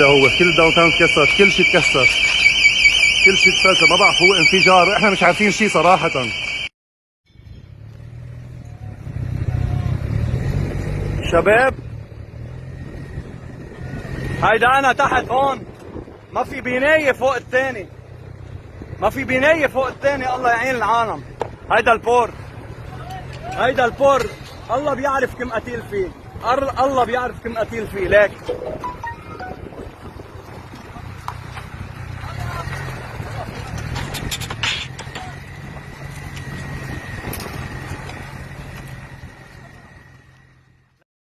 هيدا هو كل داون تاون تكسر، كل شيء تكسر، كل شيء تفلسف، ما بعرف هو انفجار، احنا مش عارفين شيء صراحة. شباب هيدا انا تحت هون، ما في بناية فوق الثاني، ما في بناية فوق الثاني. الله يعين العالم. هيدا البور، هيدا البور الله بيعرف كم قتيل فيه، الله بيعرف كم قتيل فيه. ليك